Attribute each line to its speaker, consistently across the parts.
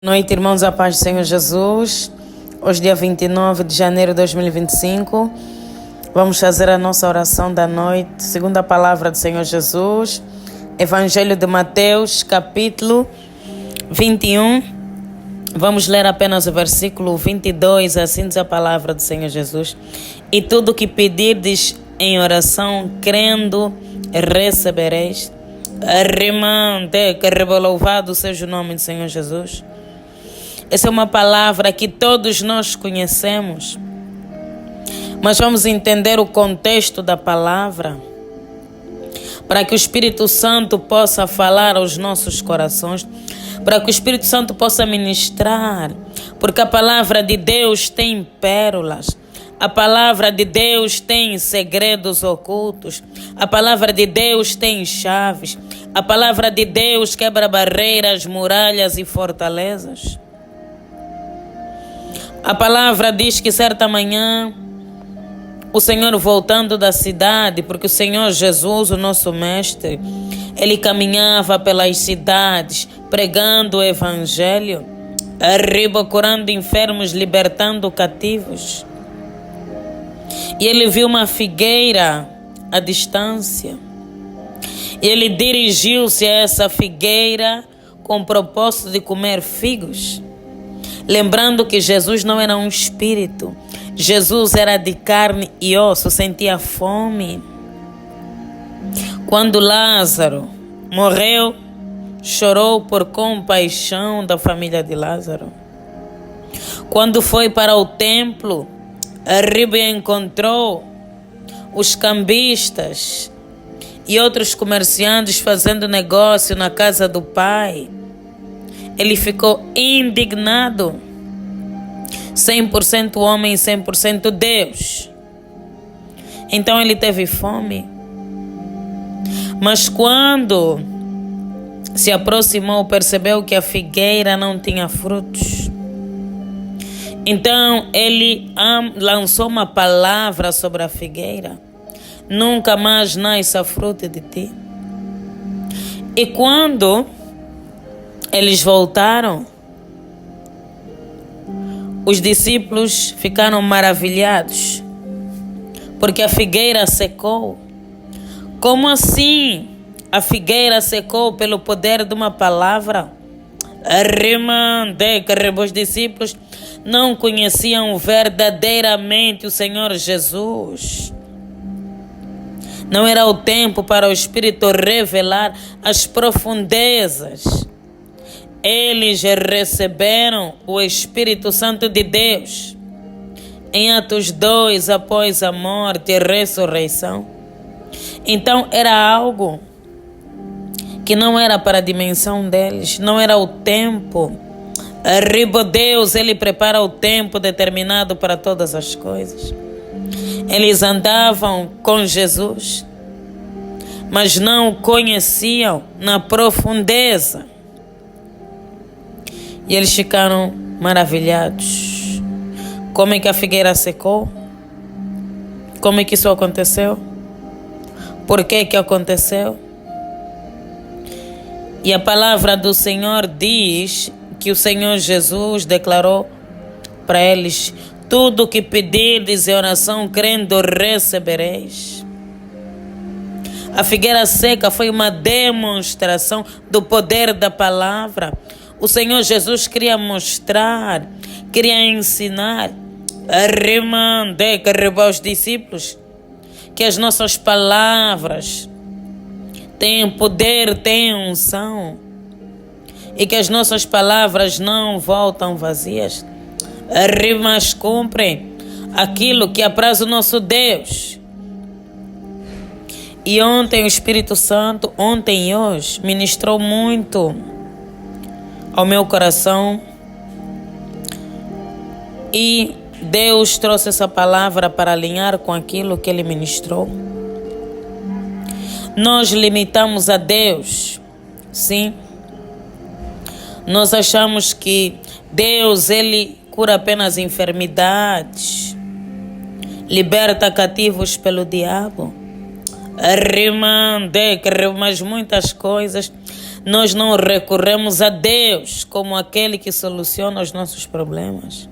Speaker 1: Boa noite, irmãos, a paz do Senhor Jesus. Hoje, dia 29 de janeiro de 2025, vamos fazer a nossa oração da noite, segundo a palavra do Senhor Jesus. Evangelho de Mateus, capítulo 21. Vamos ler apenas o versículo 22, assim diz a palavra do Senhor Jesus. E tudo que pedirdes em oração, crendo, recebereis. Arrimante, que louvado seja o nome do Senhor Jesus. Essa é uma palavra que todos nós conhecemos, mas vamos entender o contexto da palavra para que o Espírito Santo possa falar aos nossos corações, para que o Espírito Santo possa ministrar, porque a palavra de Deus tem pérolas, a palavra de Deus tem segredos ocultos, a palavra de Deus tem chaves, a palavra de Deus quebra barreiras, muralhas e fortalezas. A palavra diz que certa manhã, o Senhor voltando da cidade, porque o Senhor Jesus, o nosso mestre, ele caminhava pelas cidades, pregando o evangelho, curando enfermos, libertando cativos. E ele viu uma figueira à distância. E ele dirigiu-se a essa figueira com o propósito de comer figos. Lembrando que Jesus não era um espírito, Jesus era de carne e osso, sentia fome. Quando Lázaro morreu, chorou por compaixão da família de Lázaro. Quando foi para o templo, encontrou os cambistas e outros comerciantes fazendo negócio na casa do Pai. Ele ficou indignado, 100% homem, 100% Deus. Então ele teve fome. Mas quando se aproximou, percebeu que a figueira não tinha frutos. Então ele lançou uma palavra sobre a figueira: nunca mais nasça fruto de ti. E quando eles voltaram, os discípulos ficaram maravilhados, porque a figueira secou. Como assim a figueira secou pelo poder de uma palavra? Os discípulos não conheciam verdadeiramente o Senhor Jesus. Não era o tempo para o Espírito revelar as profundezas. Eles receberam o Espírito Santo de Deus em Atos 2, após a morte e ressurreição. Então era algo que não era para a dimensão deles, não era o tempo. Deus, ele prepara o tempo determinado para todas as coisas. Eles andavam com Jesus, mas não o conheciam na profundeza. E eles ficaram maravilhados. Como é que a figueira secou? Como é que isso aconteceu? Por que que aconteceu? E a palavra do Senhor diz que o Senhor Jesus declarou para eles: tudo que pedirdes em oração, crendo, recebereis. A figueira seca foi uma demonstração do poder da palavra. O Senhor Jesus queria mostrar, queria ensinar, aos discípulos que as nossas palavras têm poder, têm unção, e que as nossas palavras não voltam vazias, mas cumprem aquilo que apraz o nosso Deus. E ontem o Espírito Santo, ontem e hoje, ministrou muito ao meu coração, e Deus trouxe essa palavra para alinhar com aquilo que Ele ministrou. Nós limitamos a Deus, sim. Nós achamos que Deus, Ele cura apenas enfermidades, liberta cativos pelo diabo, mas muitas coisas Nós não recorremos a Deus como aquele que soluciona os nossos problemas.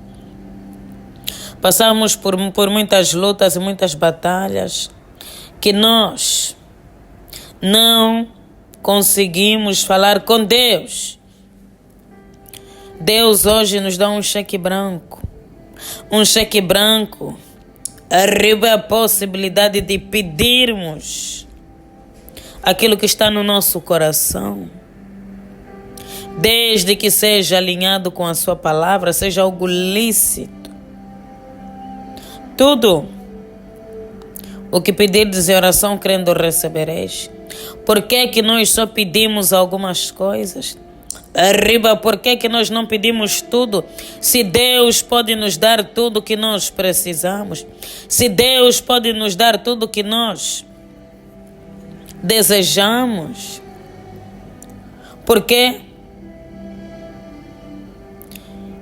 Speaker 1: Passamos por muitas lutas e muitas batalhas que nós não conseguimos falar com Deus. Deus hoje nos dá um cheque branco. Um cheque branco arriba a possibilidade de pedirmos aquilo que está no nosso coração. Desde que seja alinhado com a sua palavra, seja algo lícito. Tudo o que pedirdes em oração, crendo recebereis. Por que é que nós só pedimos algumas coisas? Arriba, por que é que nós não pedimos tudo? Se Deus pode nos dar tudo o que nós precisamos. Se Deus pode nos dar tudo o que nós desejamos. Por quê?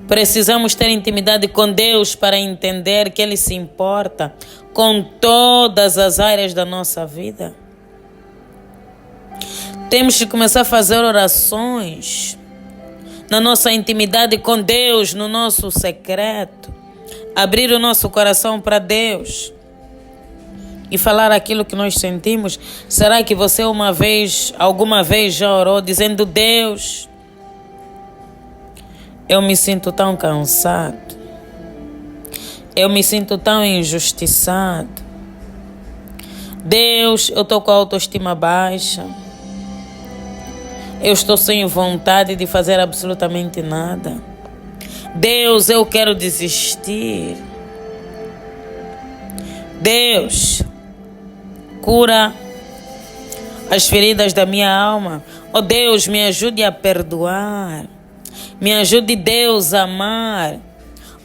Speaker 1: Precisamos ter intimidade com Deus para entender que Ele se importa com todas as áreas da nossa vida. Temos que começar a fazer orações na nossa intimidade com Deus, no nosso secreto. Abrir o nosso coração para Deus e falar aquilo que nós sentimos. Será que você alguma vez já orou dizendo: Deus, eu me sinto tão cansado, eu me sinto tão injustiçado. Deus, eu estou com a autoestima baixa, eu estou sem vontade de fazer absolutamente nada. Deus, eu quero desistir. Deus, cura as feridas da minha alma. Oh Deus, me ajude a perdoar. Me ajude, Deus, a amar.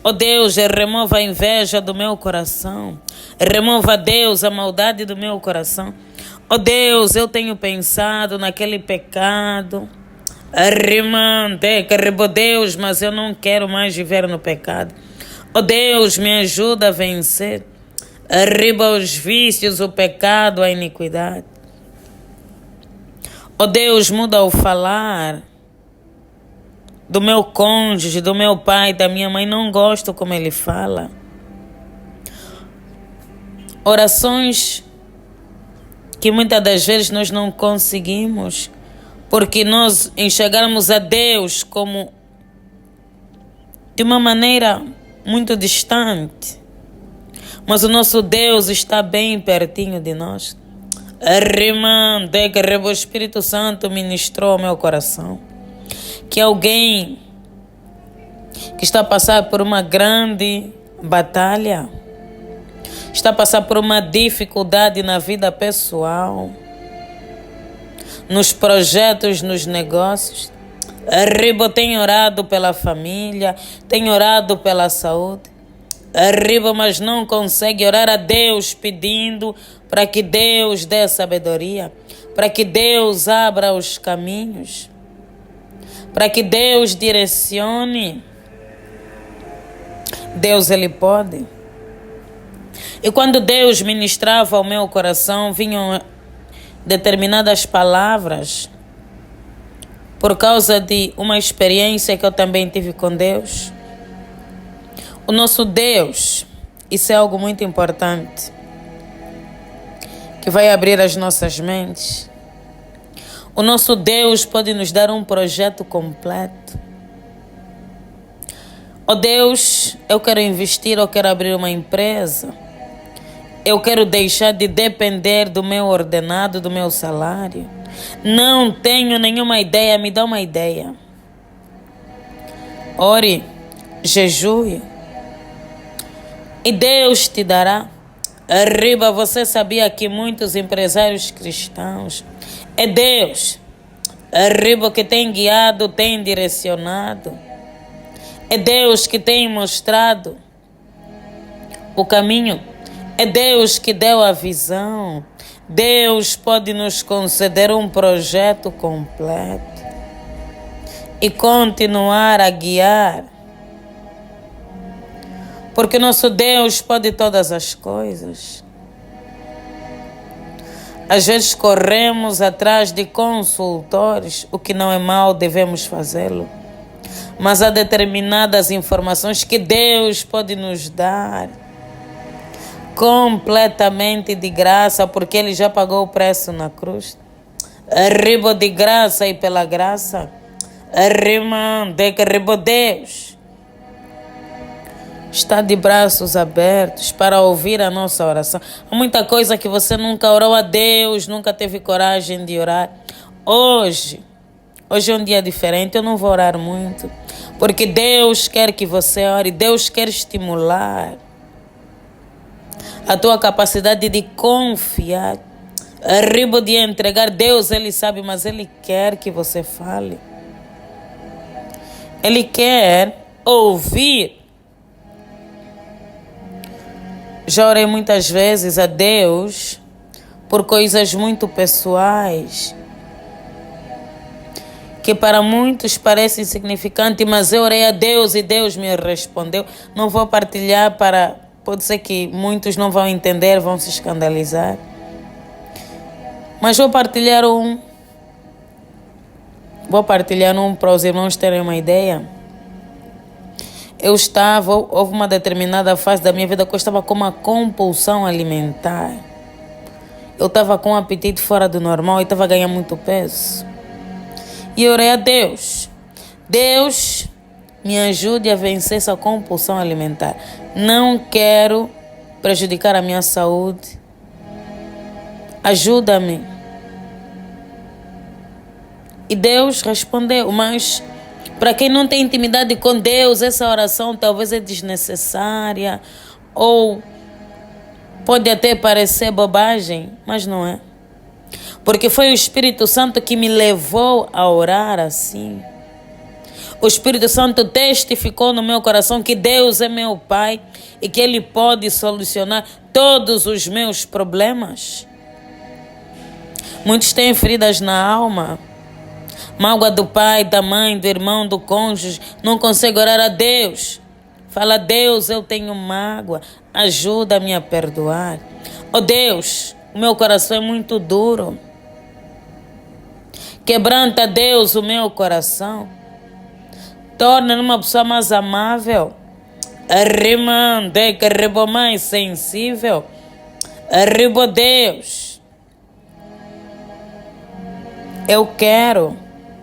Speaker 1: Oh Deus, remova a inveja do meu coração. Remova, Deus, a maldade do meu coração. Oh Deus, eu tenho pensado naquele pecado. Deus, mas eu não quero mais viver no pecado. Oh Deus, me ajuda a vencer. Arriba os vícios, o pecado, a iniquidade. Oh Deus, muda o falar do meu cônjuge, do meu pai, da minha mãe. Não gosto como ele fala. Orações que muitas das vezes nós não conseguimos, porque nós enxergamos a Deus como de uma maneira muito distante. Mas o nosso Deus está bem pertinho de nós. O Espírito Santo ministrou ao meu coração que alguém que está a passar por uma grande batalha, está a passar por uma dificuldade na vida pessoal, nos projetos, nos negócios. Arriba, tem orado pela família, tem orado pela saúde. Arriba, mas não consegue orar a Deus pedindo para que Deus dê sabedoria, para que Deus abra os caminhos, para que Deus direcione. Deus, Ele pode. E quando Deus ministrava ao meu coração, vinham determinadas palavras por causa de uma experiência que eu também tive com Deus. O nosso Deus, isso é algo muito importante, que vai abrir as nossas mentes. O nosso Deus pode nos dar um projeto completo. Oh Deus, eu quero investir, eu quero abrir uma empresa. Eu quero deixar de depender do meu ordenado, do meu salário. Não tenho nenhuma ideia, me dá uma ideia. Ore, jejue, e Deus te dará. Arriba, você sabia que muitos empresários cristãos, é Deus, arriba, que tem guiado, tem direcionado. É Deus que tem mostrado o caminho. É Deus que deu a visão. Deus pode nos conceder um projeto completo e continuar a guiar. Porque nosso Deus pode todas as coisas. Às vezes corremos atrás de consultores, o que não é mal, devemos fazê-lo. Mas há determinadas informações que Deus pode nos dar completamente de graça, porque Ele já pagou o preço na cruz. Arriba de graça e pela graça. Arrimande que arriba Deus está de braços abertos para ouvir a nossa oração. Há muita coisa que você nunca orou a Deus, nunca teve coragem de orar. Hoje é um dia diferente, eu não vou orar muito, porque Deus quer que você ore, Deus quer estimular a tua capacidade de confiar, arriba de entregar. Deus, Ele sabe, mas Ele quer que você fale. Ele quer ouvir. Já orei muitas vezes a Deus por coisas muito pessoais, que para muitos parece insignificante, mas eu orei a Deus e Deus me respondeu. Não vou partilhar pode ser que muitos não vão entender, vão se escandalizar. Mas vou partilhar um para os irmãos terem uma ideia. Houve uma determinada fase da minha vida que eu estava com uma compulsão alimentar. Eu estava com um apetite fora do normal e estava ganhando muito peso. E orei a Deus. Deus, me ajude a vencer essa compulsão alimentar. Não quero prejudicar a minha saúde. Ajuda-me. E Deus respondeu, mas para quem não tem intimidade com Deus, essa oração talvez é desnecessária ou pode até parecer bobagem, mas não é. Porque foi o Espírito Santo que me levou a orar assim. O Espírito Santo testificou no meu coração que Deus é meu Pai e que Ele pode solucionar todos os meus problemas. Muitos têm feridas na alma, mágoa do pai, da mãe, do irmão, do cônjuge, não consegue orar a Deus. Fala, Deus, eu tenho mágoa, ajuda-me a perdoar. Oh Deus, o meu coração é muito duro. Quebranta, Deus, o meu coração. Torna-me uma pessoa mais amável. Arrimande, que arriba mais sensível. Arriba, Deus. Eu quero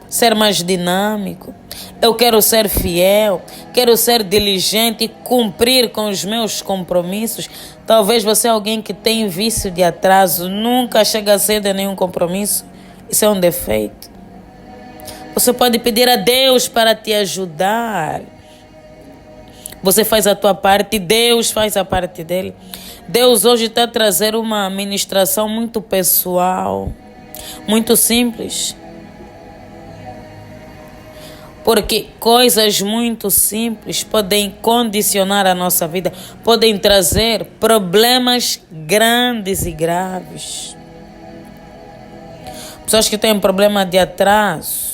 Speaker 1: ser mais dinâmico. Eu quero ser fiel. Quero ser diligente e cumprir com os meus compromissos. Talvez você é alguém que tem vício de atraso, nunca chega cedo em nenhum compromisso. Isso é um defeito. Você pode pedir a Deus para te ajudar. Você faz a tua parte, Deus faz a parte dele. Deus hoje está a trazer uma ministração muito pessoal, muito simples. Porque coisas muito simples podem condicionar a nossa vida, podem trazer problemas grandes e graves. Pessoas que têm problema de atraso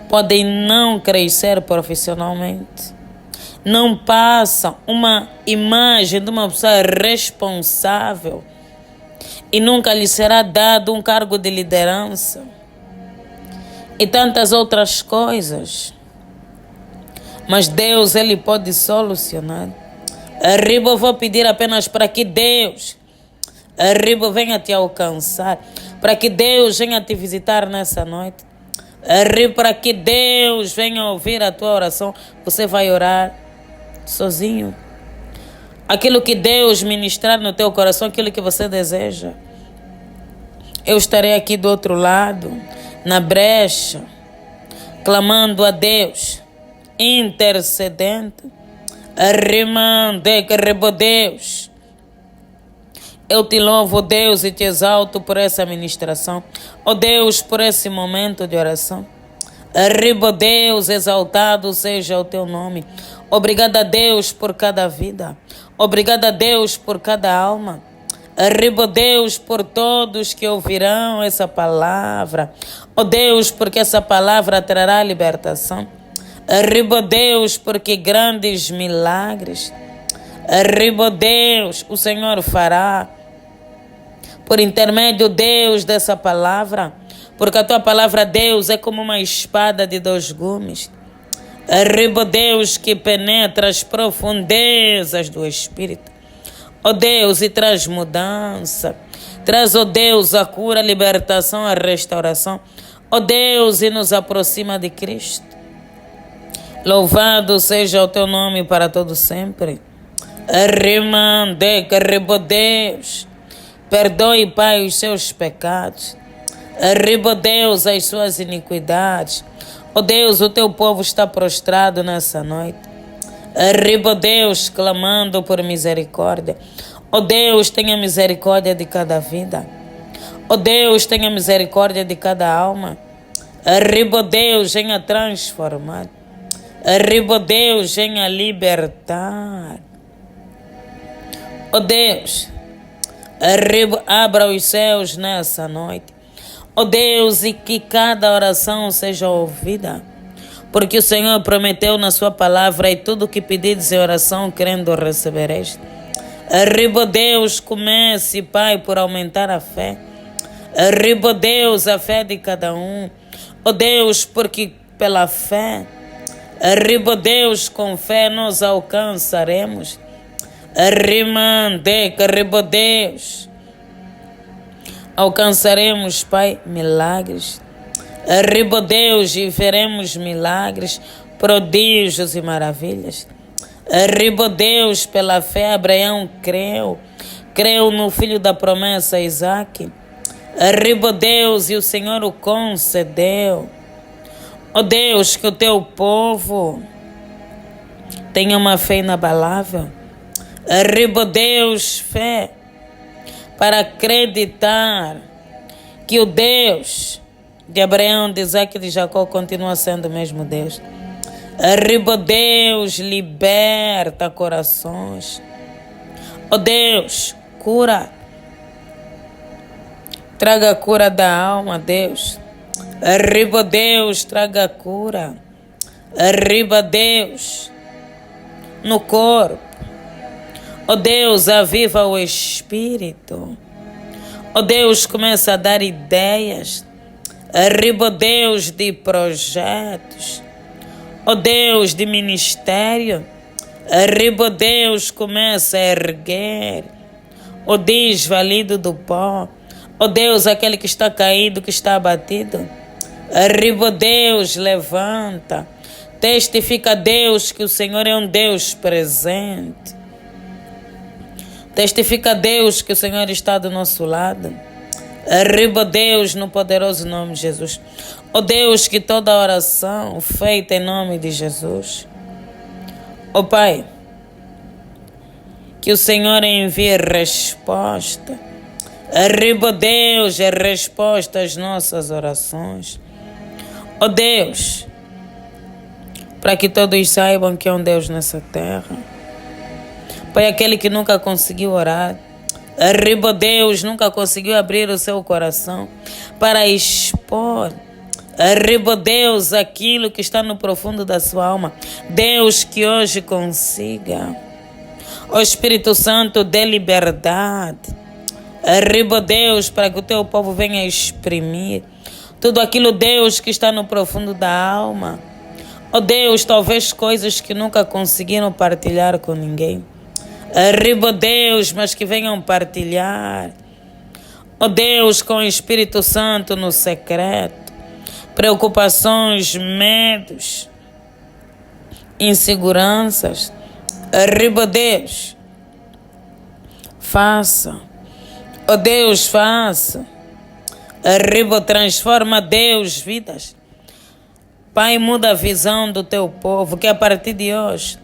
Speaker 1: podem não crescer profissionalmente. Não passam uma imagem de uma pessoa responsável e nunca lhe será dado um cargo de liderança. E tantas outras coisas. Mas Deus, Ele pode solucionar. Arriba, eu vou pedir apenas para que Deus, arriba, venha te alcançar. Para que Deus venha te visitar nessa noite. Arriba, para que Deus venha ouvir a tua oração. Você vai orar sozinho. Aquilo que Deus ministrar no teu coração, aquilo que você deseja. Eu estarei aqui do outro lado, na brecha, clamando a Deus, intercedendo, arrimando, que rebo Deus. Eu te louvo, Deus, e te exalto por essa ministração. Oh Deus, por esse momento de oração. Arriba, Deus, exaltado seja o teu nome. Obrigada, Deus, por cada vida. Obrigada, Deus, por cada alma. Arriba, Deus, por todos que ouvirão essa palavra. Oh Deus, porque essa palavra trará libertação. Arriba, Deus, porque grandes milagres. Arriba, Deus, o Senhor fará. por intermédio, Deus, dessa palavra, porque a tua palavra, Deus, é como uma espada de 2 gumes. Arriba, Deus, que penetra as profundezas do Espírito. Ó Deus, e traz mudança. Traz, ó Deus, a cura, a libertação, a restauração. Ó Deus, e nos aproxima de Cristo. Louvado seja o teu nome para todo sempre. Arriba, Deus. Perdoe, Pai, os seus pecados. Arriba, Deus, as suas iniquidades. Ó Deus, o teu povo está prostrado nessa noite. Arriba, Deus, clamando por misericórdia. Ó Deus, tenha misericórdia de cada vida. Ó Deus, tenha misericórdia de cada alma. Arriba, Deus, venha transformar. Arriba, Deus, venha libertar. Ó Deus, arriba, abra os céus nessa noite. Ó Deus, e que cada oração seja ouvida, porque o Senhor prometeu na sua palavra, e tudo que pedides em oração, crendo, recebereis. Arriba, Deus, comece, Pai, por aumentar a fé. Arriba, Deus, a fé de cada um. Ó Deus, porque pela fé, arriba, Deus, com fé nós alcançaremos. Arriba, Deus, alcançaremos, Pai, milagres. Arriba, Deus, e veremos milagres, prodígios e maravilhas. Arriba, Deus, pela fé, Abraão creu no filho da promessa, Isaque. Arriba, Deus, e o Senhor o concedeu. Ó Deus, que o teu povo tenha uma fé inabalável. Arriba, Deus, fé, para acreditar que o Deus de Abraão, de Isaque e de Jacó continua sendo o mesmo Deus. Arriba, Deus, liberta corações. Ó Deus, cura. Traga a cura da alma, Deus. Arriba, Deus, traga a cura. Arriba, Deus, no corpo. Ó Deus, aviva o Espírito. Ó Deus, começa a dar ideias. Arriba, Deus, de projetos. Ó Deus, de ministério. Arriba, Deus, começa a erguer o desvalido do pó. Ó Deus, aquele que está caído, que está abatido. Arriba, Deus, levanta. Testifica, Deus, que o Senhor é um Deus presente. Testifica, Deus, que o Senhor está do nosso lado. Arriba, Deus, no poderoso nome de Jesus. Ó Deus, que toda oração feita em nome de Jesus. Ó Pai, que o Senhor envie resposta. Arriba, Deus, é resposta às nossas orações. Ó Deus, para que todos saibam que é um Deus nessa terra. Pai, aquele que nunca conseguiu orar, arriba, Deus, nunca conseguiu abrir o seu coração para expor, arriba, Deus, aquilo que está no profundo da sua alma. Deus, que hoje consiga. Ó Espírito Santo, dê liberdade. Arriba, Deus, para que o teu povo venha exprimir tudo aquilo, Deus, que está no profundo da alma. Ó Deus, talvez coisas que nunca conseguiram partilhar com ninguém. Arriba, Deus, mas que venham partilhar. Ó Deus, com o Espírito Santo no secreto. Preocupações, medos, inseguranças. Arriba, Deus, faça. Ó Deus, faça. Arriba, transforma, Deus, vidas. Pai, muda a visão do teu povo, que a partir de hoje,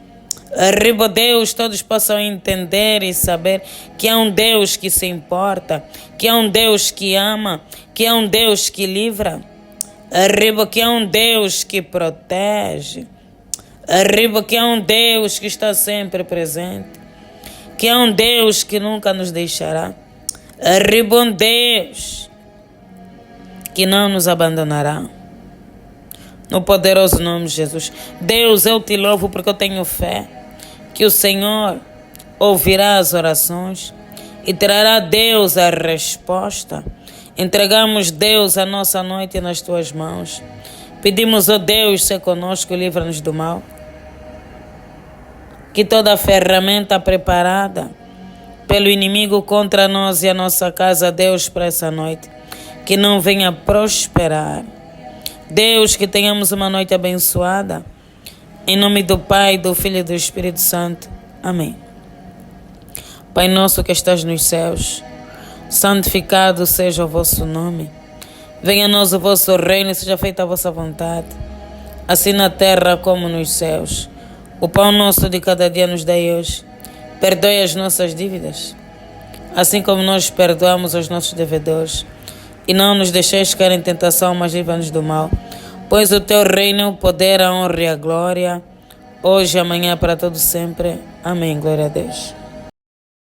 Speaker 1: arriba, Deus, todos possam entender e saber que é um Deus que se importa, que é um Deus que ama, que é um Deus que livra. Arriba, que é um Deus que protege. Arriba, que é um Deus que está sempre presente, que é um Deus que nunca nos deixará. Arriba, um Deus que não nos abandonará. No poderoso nome de Jesus. Deus, eu te louvo porque eu tenho fé que o Senhor ouvirá as orações e trará Deus a resposta. Entregamos, Deus, a nossa noite nas tuas mãos. Pedimos, ó Deus, se conosco, livra-nos do mal. Que toda a ferramenta preparada pelo inimigo contra nós e a nossa casa, Deus, para essa noite, que não venha prosperar. Deus, que tenhamos uma noite abençoada. Em nome do Pai, do Filho e do Espírito Santo. Amém. Pai nosso que estás nos céus, santificado seja o vosso nome. Venha a nós o vosso reino e seja feita a vossa vontade, assim na terra como nos céus. O pão nosso de cada dia nos dai hoje. Perdoe as nossas dívidas, assim como nós perdoamos aos nossos devedores. E não nos deixeis cair em tentação, mas livra-nos do mal. Pois o teu reino, o poder, a honra e a glória, hoje e amanhã, para todo sempre. Amém. Glória a Deus.